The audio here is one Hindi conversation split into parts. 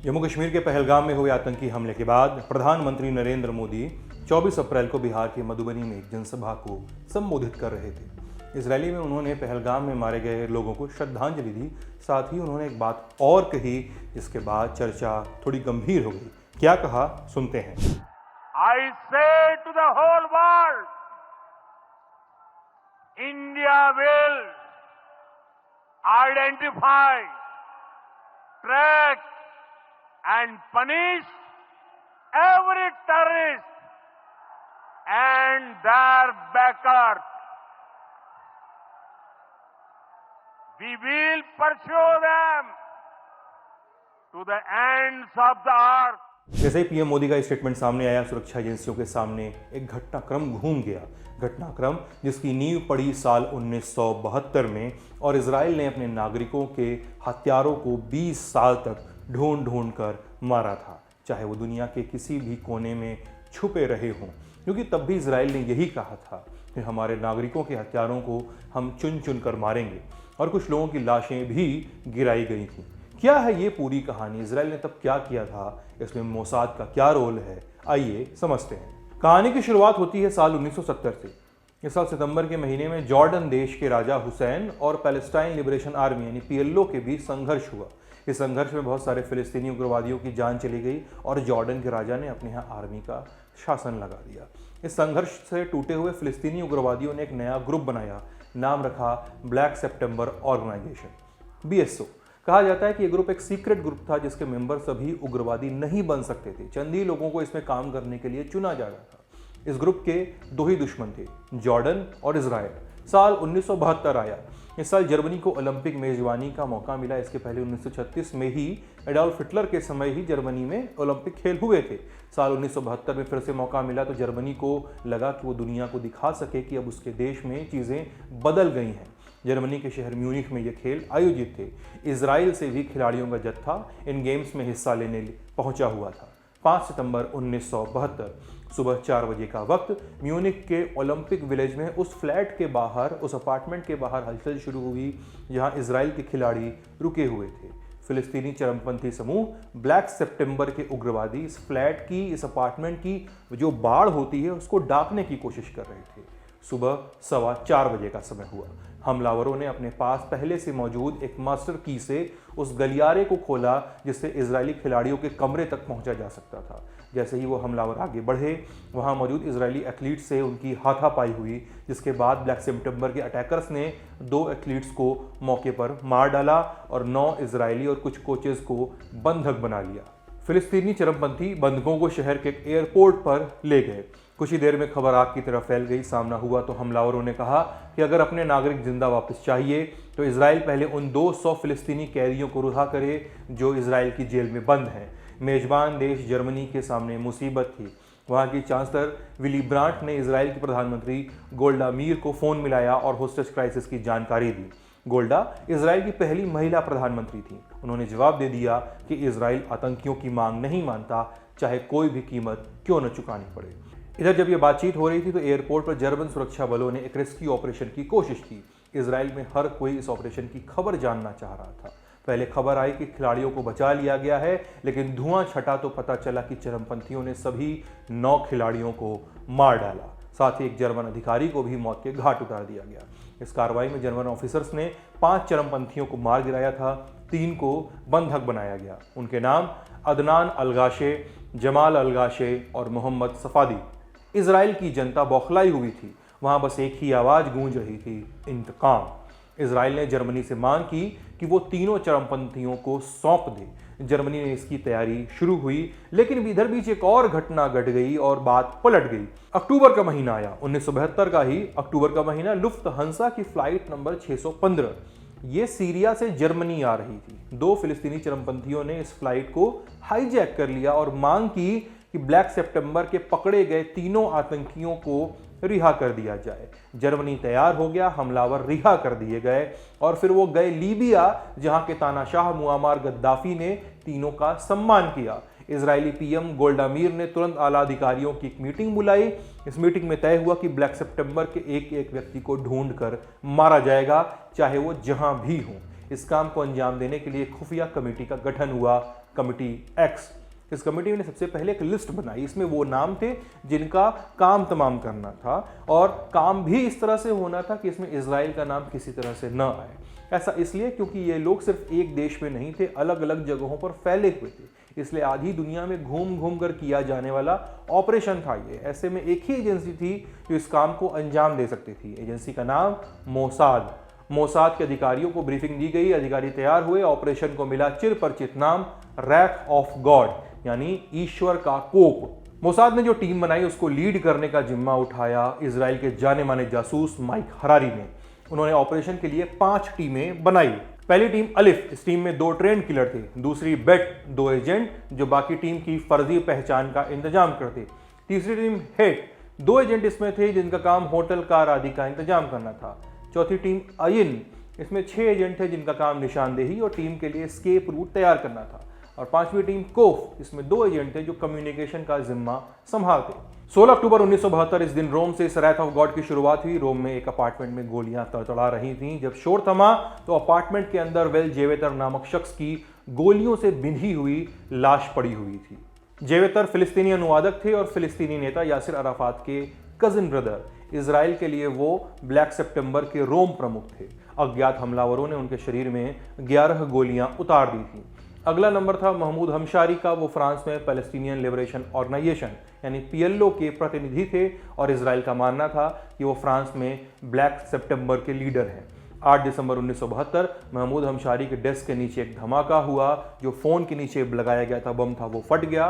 जम्मू कश्मीर के पहलगाम में हुए आतंकी हमले के बाद प्रधानमंत्री नरेंद्र मोदी 24 अप्रैल को बिहार के मधुबनी में एक जनसभा को संबोधित कर रहे थे। इस रैली में उन्होंने पहलगाम में मारे गए लोगों को श्रद्धांजलि दी। साथ ही उन्होंने एक बात और कही, जिसके बाद चर्चा थोड़ी गंभीर हो गई। क्या कहा, सुनते हैं। I say to the whole world, India will identify, track and punish every terrorist and their backers. We will pursue them to the ends of the earth. जैसे ही पीएम मोदी का स्टेटमेंट सामने आया, सुरक्षा एजेंसियों के सामने एक घटनाक्रम घूम गया। घटनाक्रम जिसकी नींव पड़ी साल 1972 में, और इजराइल ने अपने नागरिकों के हत्यारों को 20 साल तक ढूंढ कर मारा था, चाहे वो दुनिया के किसी भी कोने में छुपे रहे हों। क्योंकि तब भी इजराइल ने यही कहा था कि हमारे नागरिकों के हत्यारों को हम चुन चुन कर मारेंगे, और कुछ लोगों की लाशें भी गिराई गई थीं। क्या है ये पूरी कहानी? इजराइल ने तब क्या किया था? इसमें मोसाद का क्या रोल है? आइए समझते हैं। कहानी की शुरुआत होती है साल 1970 से। इस साल सितंबर के महीने में जॉर्डन देश के राजा हुसैन और पैलेस्टाइन लिबरेशन आर्मी यानी पीएलओ के बीच संघर्ष हुआ। इस संघर्ष में बहुत सारे फिलिस्तीनी उग्रवादियों की जान चली गई और जॉर्डन के राजा ने अपने यहाँ आर्मी का शासन लगा दिया। इस संघर्ष से टूटे हुए फिलिस्तीनी उग्रवादियों ने एक नया ग्रुप बनाया, नाम रखा ब्लैक सितंबर ऑर्गेनाइजेशन, BSO। कहा जाता है कि यह ग्रुप एक सीक्रेट ग्रुप था, जिसके मेंबर सभी उग्रवादी नहीं बन सकते थे। चंद ही लोगों को इसमें काम करने के लिए चुना जा रहा था। इस ग्रुप के दो ही दुश्मन थे, जॉर्डन और इजराइल। साल 1972 आया। इस साल जर्मनी को ओलंपिक मेजबानी का मौका मिला। इसके पहले 1936 में ही एडोल्फ हिटलर के समय ही जर्मनी में ओलंपिक खेल हुए थे। साल 1972 में फिर से मौका मिला तो जर्मनी को लगा कि वो दुनिया को दिखा सके कि अब उसके देश में चीज़ें बदल गई हैं। जर्मनी के शहर म्यूनिख में ये खेल आयोजित थे। इजराइल से भी खिलाड़ियों का जत्था इन गेम्स में हिस्सा लेने पहुंचा हुआ था। 5 सितंबर 1972 सुबह 4 बजे का वक्त म्यूनिख के ओलंपिक विलेज में उस फ्लैट के बाहर, उस अपार्टमेंट के बाहर हलचल शुरू हुई जहां इजराइल के खिलाड़ी रुके हुए थे। फिलिस्तीनी चरमपंथी समूह ब्लैक सितंबर के उग्रवादी इस फ्लैट की, इस अपार्टमेंट की जो बाड़ होती है उसको डाकने की कोशिश कर रहे थे। सुबह 4:15 बजे का समय हुआ। हमलावरों ने अपने पास पहले से मौजूद एक मास्टर की से उस गलियारे को खोला जिससे इजरायली खिलाड़ियों के कमरे तक पहुंचा जा सकता था। जैसे ही वो हमलावर आगे बढ़े, वहां मौजूद इजरायली एथलीट से उनकी हाथापाई हुई, जिसके बाद ब्लैक सितंबर के अटैकर्स ने 2 एथलीट्स को मौके पर मार डाला और 9 इजरायली और कुछ कोचेस को बंधक बना लिया। फिलिस्तीनी चरमपंथी बंधकों को शहर के एयरपोर्ट पर ले गए। कुछ ही देर में खबर आग की तरफ फैल गई। सामना हुआ तो हमलावरों ने कहा कि अगर अपने नागरिक जिंदा वापस चाहिए तो इजराइल पहले उन 200 फिलिस्तीनी कैदियों को रिहा करे जो इजराइल की जेल में बंद हैं। मेजबान देश जर्मनी के सामने मुसीबत थी। वहाँ की चांसलर विली ब्रांट ने इजराइल की प्रधानमंत्री गोल्डा मीर को फ़ोन मिलाया और होस्टेज क्राइसिस की जानकारी दी। गोल्डा इजराइल की पहली महिला प्रधानमंत्री थी। उन्होंने जवाब दे दिया कि इजराइल आतंकियों की मांग नहीं मानता, चाहे कोई भी कीमत क्यों न चुकानी पड़े। इधर जब ये बातचीत हो रही थी तो एयरपोर्ट पर जर्मन सुरक्षा बलों ने एक रेस्क्यू ऑपरेशन की कोशिश की। इजराइल में हर कोई इस ऑपरेशन की खबर जानना चाह रहा था। पहले खबर आई कि खिलाड़ियों को बचा लिया गया है, लेकिन धुआं छटा तो पता चला कि चरमपंथियों ने सभी 9 खिलाड़ियों को मार डाला। साथ ही एक जर्मन अधिकारी को भी मौत के घाट उतार दिया गया। इस कार्रवाई में जर्मन ऑफिसर्स ने 5 चरमपंथियों को मार गिराया था, 3 को बंधक बनाया गया। उनके नाम अदनान अलगाशे, जमाल अलगाशे और मोहम्मद सफादी। इजराइल की जनता बौखलाई हुई थी। वहां बस एक ही आवाज गूंज रही थी, इंतकाम। इजराइल ने जर्मनी से मांग की कि वो तीनों चरमपंथियों को सौंप दे। जर्मनी ने इसकी तैयारी शुरू हुई, लेकिन इधर बीच एक और घटना घट गई और बात पलट गई। अक्टूबर का महीना आया, 1972 का ही अक्टूबर का महीना। लुफ्थहांसा की फ्लाइट नंबर 615 ये सीरिया से जर्मनी आ रही थी। 2 फिलिस्तीनी चरमपंथियों ने इस फ्लाइट को हाईजैक कर लिया और मांग की कि ब्लैक सितंबर के पकड़े गए तीनों आतंकियों को रिहा कर दिया जाए। जर्मनी तैयार हो गया, हमलावर रिहा कर दिए गए और फिर वो गए लीबिया, जहां के तानाशाह मुअम्मर गद्दाफी ने तीनों का सम्मान किया। इजरायली पीएम गोल्डा मीर ने तुरंत आला अधिकारियों की एक मीटिंग बुलाई। इस मीटिंग में तय हुआ कि ब्लैक सितंबर के एक एक व्यक्ति को ढूंढकर मारा जाएगा, चाहे वो जहां भी हो। इस काम को अंजाम देने के लिए खुफिया कमेटी का गठन हुआ। Committee x. इस कमेटी ने सबसे पहले एक लिस्ट बनाई, इसमें वो नाम थे जिनका काम तमाम करना था और काम भी इस तरह से होना था कि इसमें इजराइल का नाम किसी तरह से न आए। ऐसा इसलिए क्योंकि ये लोग सिर्फ एक देश में नहीं थे, अलग अलग जगहों पर फैले हुए थे, इसलिए आधी दुनिया में घूम घूम कर किया जाने वाला ऑपरेशन था ये। ऐसे में एक ही एजेंसी थी जो इस काम को अंजाम दे सकती थी। एजेंसी का नाम मोसाद। मोसाद के अधिकारियों को ब्रीफिंग दी गई, अधिकारी तैयार हुए, ऑपरेशन को मिला चिरपरिचित नाम रैथ ऑफ गॉड, यानी ईश्वर का कोप। मोसाद ने जो टीम बनाई उसको लीड करने का जिम्मा उठाया इजराइल के जाने माने जासूस माइक हरारी ने। उन्होंने ऑपरेशन के लिए 5 टीमें बनाई। पहली टीम अलिफ, इस टीम में 2 ट्रेन किलर थे। दूसरी बेट, 2 एजेंट जो बाकी टीम की फर्जी पहचान का इंतजाम करते। तीसरी टीम हेट, 2 एजेंट इसमें थे जिनका काम होटल कार आदि का इंतजाम करना था। चौथी टीम अयिन, इसमें 6 एजेंट थे जिनका काम निशानदेही और टीम के लिए स्केप रूट तैयार करना था। और 5वीं टीम कोफ, इसमें 2 एजेंट थे जो कम्युनिकेशन का जिम्मा संभालते। 16 अक्टूबर 1972 इस दिन रोम से इस रैथ ऑफ गॉड की शुरुआत हुई। रोम में एक अपार्टमेंट में गोलियां तड़तड़ा रही थीं। जब शोर थमा तो अपार्टमेंट के अंदर वेल जेवेतर नामक शख्स की गोलियों से बिंधी हुई लाश पड़ी हुई थी। जेवेतर फिलिस्तीनी अनुवादक थे और फिलिस्तीनी नेता यासिर अराफात के कजिन ब्रदर। इजराइल के लिए वो ब्लैक सितंबर के रोम प्रमुख थे। अज्ञात हमलावरों ने उनके शरीर में 11 गोलियां उतार दी थी। अगला नंबर था महमूद हमशारी का। वो फ्रांस में पैलेस्टीनियन लिबरेशन ऑर्गेनाइजेशन यानी पीएलओ के प्रतिनिधि थे और इजराइल का मानना था कि वो फ्रांस में ब्लैक सितंबर के लीडर हैं। 8 दिसंबर 1972 महमूद हमशारी के डेस्क के नीचे एक धमाका हुआ। जो फोन के नीचे लगाया गया था बम था वो फट गया।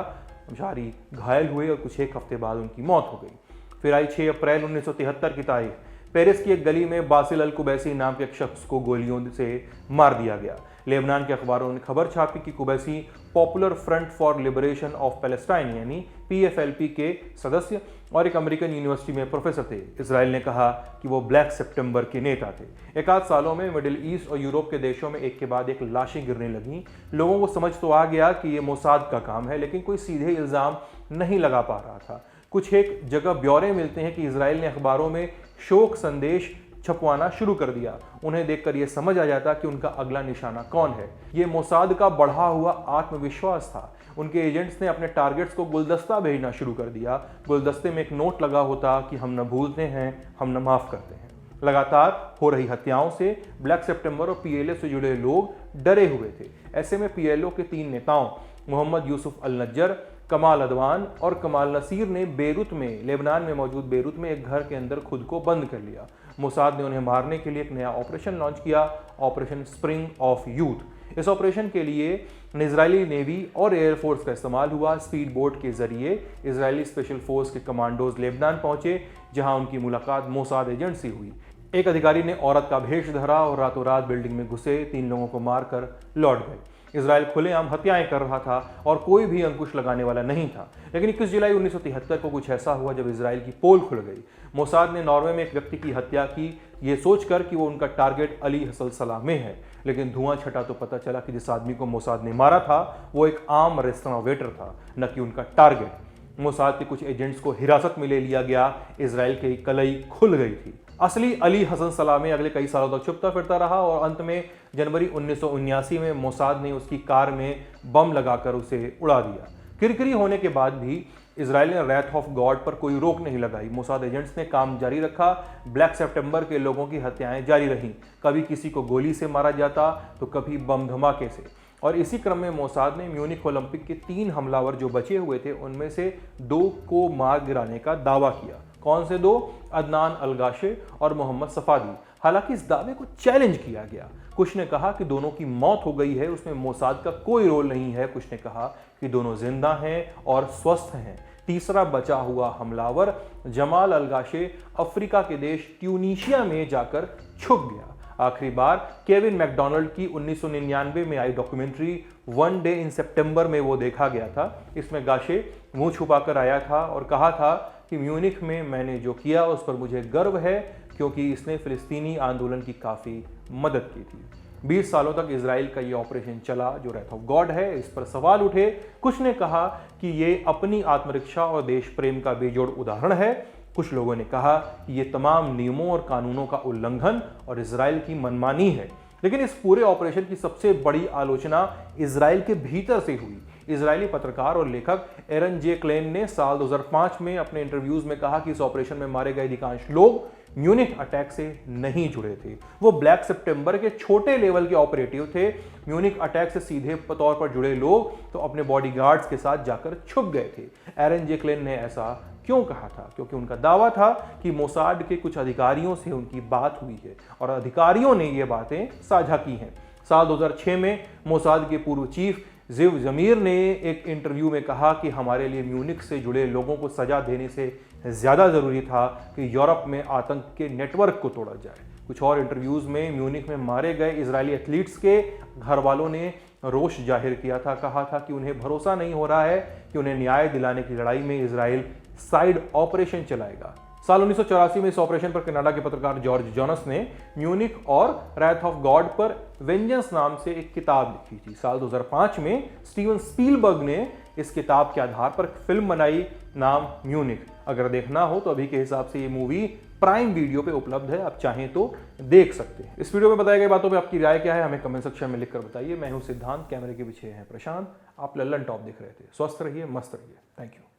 हमशारी घायल हुए और कुछ एक हफ्ते बाद उनकी मौत हो गई। फिर आई 6 अप्रैल 1973 की तारीख। पेरिस की एक गली में बासिल अल कुबैसी नाम के एक शख्स को गोलियों से मार दिया गया। लेबनान के अखबारों ने खबर छापी कि Kubaisi popular front for liberation of Palestine यानी PFLP के सदस्य और एक अमेरिकन यूनिवर्सिटी में प्रोफेसर थे। इजराइल ने कहा कि वो ब्लैक सितंबर के नेता थे। एक आध सालों में मिडिल ईस्ट और यूरोप के देशों में एक के बाद एक लाशें गिरने लगीं। लोगों को समझ तो आ गया कि ये मोसाद का काम है, लेकिन कोई सीधे इल्ज़ाम नहीं लगा पा रहा था। कुछ एक जगह ब्यौरे मिलते हैं कि इजराइल ने अखबारों में शोक संदेश छपवाना शुरू कर दिया। उन्हें देखकर यह समझ आ जाता कि उनका अगला निशाना कौन है। ये मोसाद का बढ़ा हुआ आत्मविश्वास था। उनके एजेंट्स ने अपने टारगेट्स को गुलदस्ता भेजना शुरू कर दिया। गुलदस्ते में एक नोट लगा होता कि हम न भूलते हैं, हम न माफ करते हैं। लगातार हो रही हत्याओं से ब्लैक सितंबर और PLO से जुड़े लोग डरे हुए थे। ऐसे में PLO के 3 नेताओं मोहम्मद यूसुफ अल नज्जर, कमाल अदवान और कमाल नसीर ने बेरूत में, लेबनान में मौजूद बेरूत में एक घर के अंदर खुद को बंद कर लिया। मोसाद ने उन्हें मारने के लिए एक नया ऑपरेशन लॉन्च किया, ऑपरेशन स्प्रिंग ऑफ यूथ। इस ऑपरेशन के लिए इजरायली नेवी और एयरफोर्स का इस्तेमाल हुआ। स्पीड बोट के जरिए इजरायली स्पेशल फोर्स के कमांडोज लेबनान पहुंचे, जहां उनकी मुलाकात मोसाद एजेंट से हुई। एक अधिकारी ने औरत का भेष धरा और रातों रात बिल्डिंग में घुसे, 3 लोगों को मारकर लौट गए। इजराइल खुलेआम हत्याएं कर रहा था और कोई भी अंकुश लगाने वाला नहीं था। लेकिन 21 जुलाई 1973 को कुछ ऐसा हुआ जब इजराइल की पोल खुल गई। मोसाद ने नॉर्वे में एक व्यक्ति की हत्या की, ये सोचकर कि वो उनका टारगेट अली हसल सलामे है। लेकिन धुआं छटा तो पता चला कि जिस आदमी को मोसाद ने मारा था वो एक आम रेस्तरां वेटर था, न कि उनका टारगेट। मोसाद के कुछ एजेंट्स को हिरासत में ले लिया गया। इजराइल की कलई खुल गई थी। असली अली हसन सलामे अगले कई सालों तक छुपता फिरता रहा और अंत में जनवरी 1979 में मोसाद ने उसकी कार में बम लगाकर उसे उड़ा दिया। किरकिरी होने के बाद भी इजराइल ने रैथ ऑफ गॉड पर कोई रोक नहीं लगाई। मोसाद एजेंट्स ने काम जारी रखा। ब्लैक सितंबर के लोगों की हत्याएं जारी रहीं। कभी किसी को गोली से मारा जाता तो कभी बम धमाके से। और इसी क्रम में मोसाद ने म्यूनिख ओलंपिक के 3 हमलावर जो बचे हुए थे उनमें से 2 को मार गिराने का दावा किया। कौन से 2? अदनान अलगाशे और मोहम्मद सफादी। हालांकि इस दावे को चैलेंज किया गया। कुछ ने कहा कि दोनों की मौत हो गई है, उसमें मोसाद का कोई रोल नहीं है। कुछ ने कहा कि दोनों जिंदा हैं और स्वस्थ हैं। तीसरा बचा हुआ हमलावर जमाल अलगाशे अफ्रीका के देश ट्यूनीशिया में जाकर छुप गया। आखिरी बार केविन मैकडोनाल्ड की 1999 में आई डॉक्यूमेंट्री वन डे इन सितंबर में वो देखा गया था। इसमें गाशे मुंह छुपाकर आया था और कहा था कि म्यूनिख में मैंने जो किया उस पर मुझे गर्व है, क्योंकि इसने फिलिस्तीनी आंदोलन की काफ़ी मदद की थी। 20 सालों तक इजराइल का ये ऑपरेशन चला जो रैथ ऑफ गॉड है। इस पर सवाल उठे। कुछ ने कहा कि ये अपनी आत्मरक्षा और देश प्रेम का बेजोड़ उदाहरण है। कुछ लोगों ने कहा कि ये तमाम नियमों और कानूनों का उल्लंघन और इजराइल की मनमानी है। लेकिन इस पूरे ऑपरेशन की सबसे बड़ी आलोचना इजराइल के भीतर से हुई। इजरायली पत्रकार और लेखक एरन जे क्लेन ने साल 2005 में अपने इंटरव्यूज में कहा कि इस ऑपरेशन में मारे गए अधिकांश लोग म्यूनिख अटैक से नहीं जुड़े थे। वो ब्लैक सितंबर के छोटे लेवल के ऑपरेटिव थे। म्यूनिख अटैक से सीधे तौर पर जुड़े लोग तो अपने बॉडीगार्ड्स के साथ जाकर छुप गए थे। एरन जे क्लेन ने ऐसा क्यों कहा था? क्योंकि उनका दावा था कि मोसाद के कुछ अधिकारियों से उनकी बात हुई है और अधिकारियों ने ये बातें साझा की हैं। साल 2006 में मोसाद के पूर्व चीफ जिव जमीर ने एक इंटरव्यू में कहा कि हमारे लिए म्यूनिख से जुड़े लोगों को सजा देने से ज़्यादा ज़रूरी था कि यूरोप में आतंक के नेटवर्क को तोड़ा जाए। कुछ और इंटरव्यूज़ में म्यूनिख में मारे गए इजरायली एथलीट्स के घर वालों ने रोष जाहिर किया था। कहा था कि उन्हें भरोसा नहीं हो रहा है कि उन्हें न्याय दिलाने की लड़ाई में इजराइल साइड ऑपरेशन चलाएगा। साल 1984 में इस ऑपरेशन पर कनाडा के पत्रकार जॉर्ज जोनस ने म्यूनिख और रैथ ऑफ गॉड पर वेंजेंस नाम से एक किताब लिखी थी। साल 2005 में स्टीवन स्पीलबर्ग ने इस किताब के आधार पर फिल्म बनाई, नाम म्यूनिख। अगर देखना हो तो अभी के हिसाब से ये मूवी प्राइम वीडियो पे उपलब्ध है, आप चाहें तो देख सकते हैं। इस वीडियो में बताई गई बातों पे आपकी राय क्या है, हमें कमेंट सेक्शन में लिखकर बताइए। मैं हूं सिद्धांत, कैमरे के पीछे हैं प्रशांत। आप लल्लन टॉप देख रहे थे। स्वस्थ रहिए, मस्त रहिए। Thank you.